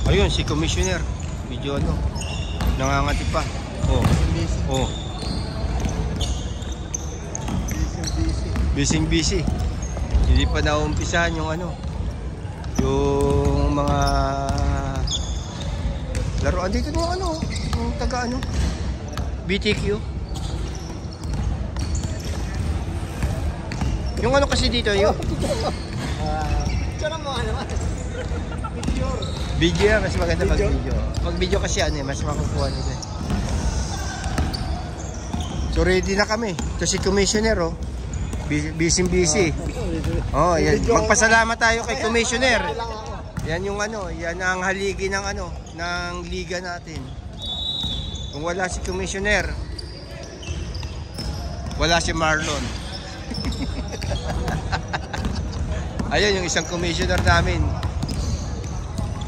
Ayun, si Commissioner. Medyo ano, nangangati pa. Oh. Oh. Busy. Hindi pa naumpisahan yung ano, yung mga laruan dito ng ano, yung taga ano, BTQ. Yung ano kasi dito, yung video yan kasi maganda pag video. Pag video kasi ano, mas makukuha nito. So ready na kami. Ito si Commissioner, oh. Busy. Oh, yan. Magpasalamat tayo kay Commissioner. Yan yung ano, yan ang haligi ng ano, ng liga natin. Kung wala si Commissioner, wala si Marlon. Ayun yung isang Commissioner namin.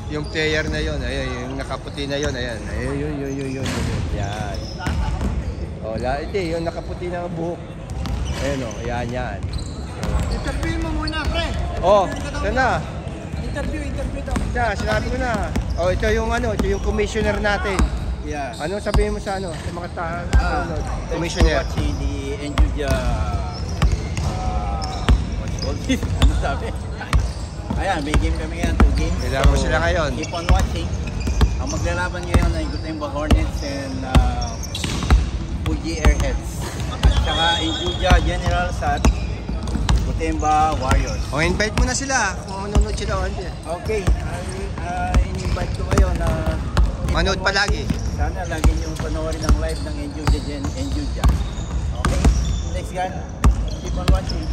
Yung player na yon, ayun, yung nakaputi na yon, ayan. Ayun. Yan. Oh, ito yung nakaputi na buhok. Ayun oh, yan. Interview mo muna, pre. Oh, ito na. Interview daw. Yeah, sinabi ko na. Oh, ito yung ano, ito yung Commissioner natin. Yeah. Ano sabihin mo sa ano, sa mga Commissioner? Watching the Enjuja, what's called this? Ano sabi? Ayan, may game kami ngayon, 2 games. Kailangan mo sila ngayon. Keep on watching. Ang maglalaban ngayon ay Gotemba Hornets and Fuji Airheads. At saka Enjuja Generals at Gotemba Warriors. O, invite mo na sila kung manonood sila o hindi. Okay, in-invite ko kayo na Manood palagi. Sana lagi niyong panoorin ang live ng Enjuja. Okay? Next guy, keep on watching.